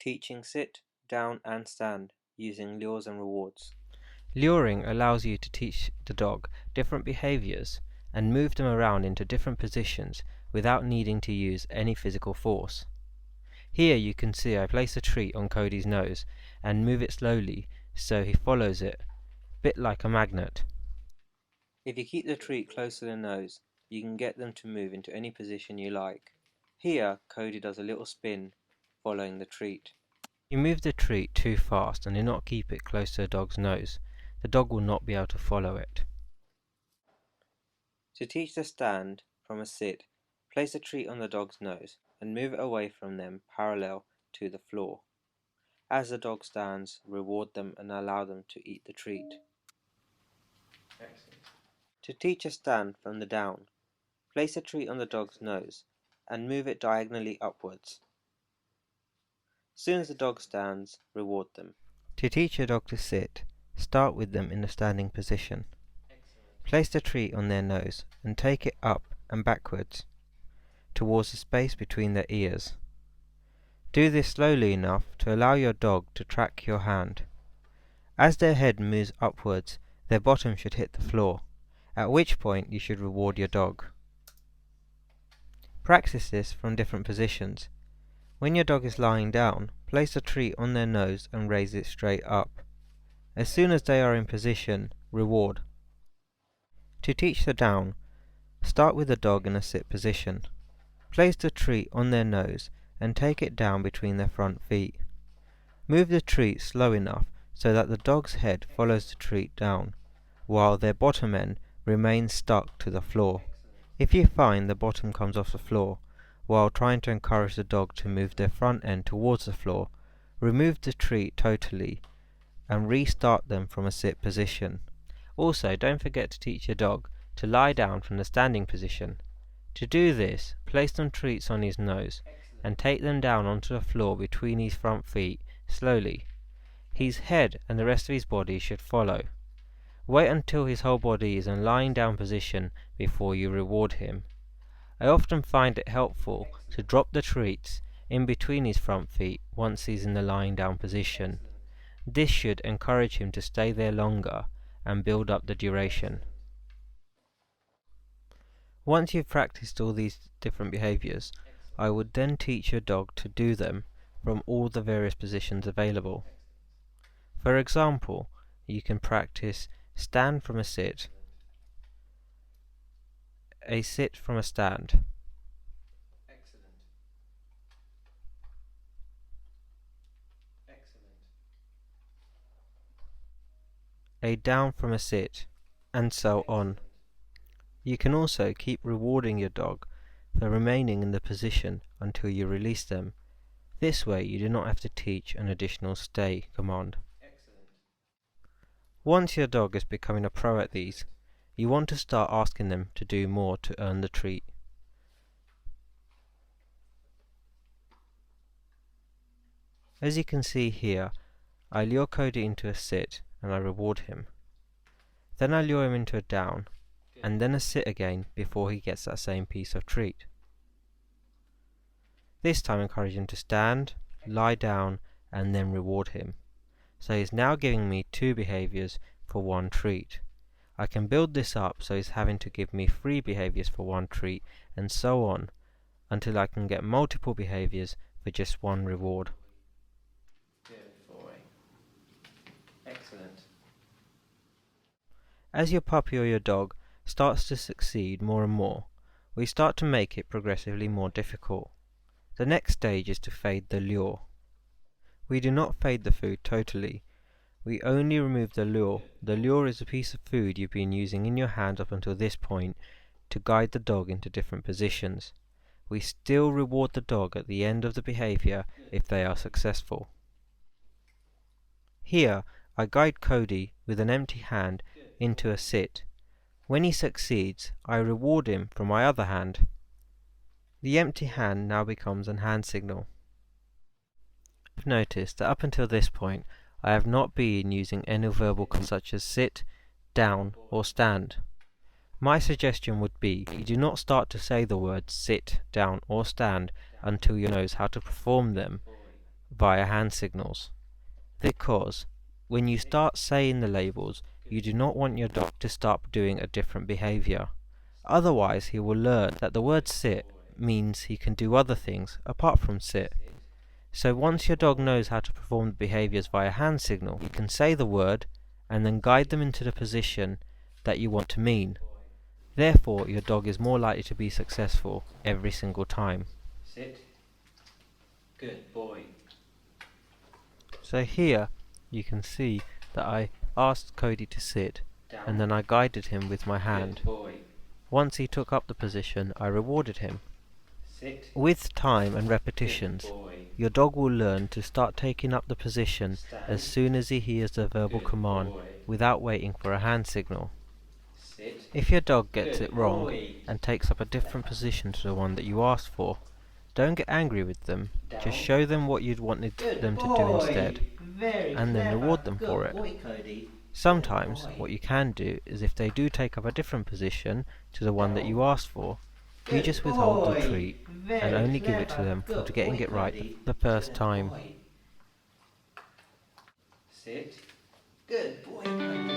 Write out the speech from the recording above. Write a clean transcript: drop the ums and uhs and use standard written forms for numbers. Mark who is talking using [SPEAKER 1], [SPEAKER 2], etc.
[SPEAKER 1] Teaching sit, down and stand using lures and rewards.
[SPEAKER 2] Luring allows you to teach the dog different behaviors and move them around into different positions without needing to use any physical force. Here you can see I place a treat on Cody's nose and move it slowly so he follows it, a bit like a magnet.
[SPEAKER 1] If you keep the treat close to the nose, you can get them to move into any position you like. Here, Cody does a little spin, following the treat.
[SPEAKER 2] If you move the treat too fast and do not keep it close to the dog's nose, the dog will not be able to follow it.
[SPEAKER 1] To teach the stand from a sit, place a treat on the dog's nose and move it away from them parallel to the floor. As the dog stands, reward them and allow them to eat the treat.
[SPEAKER 2] Excellent.
[SPEAKER 1] To teach a stand from the down, place a treat on the dog's nose and move it diagonally upwards. Soon as the dog stands, reward them.
[SPEAKER 2] To teach a dog to sit, start with them in a standing position. Place the treat on their nose and take it up and backwards towards the space between their ears. Do this slowly enough to allow your dog to track your hand. As their head moves upwards, their bottom should hit the floor, at which point you should reward your dog. Practice this from different positions. When your dog is lying down, place a treat on their nose and raise it straight up. As soon as they are in position, reward. To teach the down, start with the dog in a sit position. Place the treat on their nose and take it down between their front feet. Move the treat slow enough so that the dog's head follows the treat down, while their bottom end remains stuck to the floor. If you find the bottom comes off the floor, while trying to encourage the dog to move their front end towards the floor, remove the treat totally and restart them from a sit position. Also, don't forget to teach your dog to lie down from the standing position. To do this, place some treats on his nose and take them down onto the floor between his front feet slowly. His head and the rest of his body should follow. Wait until his whole body is in lying down position before you reward him. I often find it helpful to drop the treats in between his front feet once he's in the lying down position. This should encourage him to stay there longer and build up the duration. Once you've practiced all these different behaviors, I would then teach your dog to do them from all the various positions available. For example, you can practice stand from a sit from a stand, a down from a sit, and so on. You can also keep rewarding your dog for remaining in the position until you release them. This way you do not have to teach an additional stay command. Once your dog is becoming a pro at these, you want to start asking them to do more to earn the treat. As you can see here, I lure Cody into a sit and I reward him. Then I lure him into a down, and then a sit again before he gets that same piece of treat. This time encourage him to stand, lie down, and then reward him. So he's now giving me 2 behaviors for 1 treat. I can build this up so he's having to give me 3 behaviors for 1 treat, and so on, until I can get multiple behaviors for just 1 reward.
[SPEAKER 1] Good boy. Excellent.
[SPEAKER 2] As your puppy or your dog starts to succeed more and more, we start to make it progressively more difficult. The next stage is to fade the lure. We do not fade the food totally. We only remove the lure. The lure is a piece of food you've been using in your hand up until this point to guide the dog into different positions. We still reward the dog at the end of the behavior if they are successful. Here, I guide Cody with an empty hand into a sit. When he succeeds, I reward him from my other hand. The empty hand now becomes a hand signal. I've noticed that up until this point, I have not been using any verbal commands such as sit, down, or stand. My suggestion would be you do not start to say the words sit, down, or stand until you know how to perform them. via hand signals. Because when you start saying the labels, you do not want your dog to start doing a different behavior. Otherwise, he will learn that the word sit means he can do other things apart from sit. So once your dog knows how to perform the behaviors via hand signal, you can say the word and then guide them into the position that you want to mean. Therefore, your dog is more likely to be successful every single time.
[SPEAKER 1] Sit. Good boy.
[SPEAKER 2] So here you can see that I asked Cody to sit
[SPEAKER 1] Down.
[SPEAKER 2] and then I guided him with my hand.
[SPEAKER 1] Good boy.
[SPEAKER 2] Once he took up the position, I rewarded him.
[SPEAKER 1] Sit.
[SPEAKER 2] With time and repetitions,
[SPEAKER 1] Good boy.
[SPEAKER 2] your dog will learn to start taking up the position
[SPEAKER 1] Stand.
[SPEAKER 2] as soon as he hears the verbal
[SPEAKER 1] Good
[SPEAKER 2] command
[SPEAKER 1] boy.
[SPEAKER 2] without waiting for a hand signal.
[SPEAKER 1] Sit.
[SPEAKER 2] If your dog gets
[SPEAKER 1] Good
[SPEAKER 2] it wrong
[SPEAKER 1] boy.
[SPEAKER 2] and takes up a different position to the one that you asked for, don't get angry with them.
[SPEAKER 1] Down.
[SPEAKER 2] Just show them what you'd wanted
[SPEAKER 1] Good
[SPEAKER 2] them to
[SPEAKER 1] boy.
[SPEAKER 2] do instead,
[SPEAKER 1] Very
[SPEAKER 2] and then
[SPEAKER 1] clever.
[SPEAKER 2] reward them
[SPEAKER 1] Good
[SPEAKER 2] for it.
[SPEAKER 1] boy, Cody.
[SPEAKER 2] Sometimes,
[SPEAKER 1] Good boy.
[SPEAKER 2] what you can do is if they do take up a different position to the one that you asked for, you
[SPEAKER 1] Good
[SPEAKER 2] just withhold the
[SPEAKER 1] boy.
[SPEAKER 2] treat
[SPEAKER 1] Very
[SPEAKER 2] and only give it to
[SPEAKER 1] clever.
[SPEAKER 2] them for
[SPEAKER 1] Good
[SPEAKER 2] getting
[SPEAKER 1] boy,
[SPEAKER 2] it right
[SPEAKER 1] Cody.
[SPEAKER 2] the first
[SPEAKER 1] Good
[SPEAKER 2] time.
[SPEAKER 1] boy. Sit. Good boy, Cody.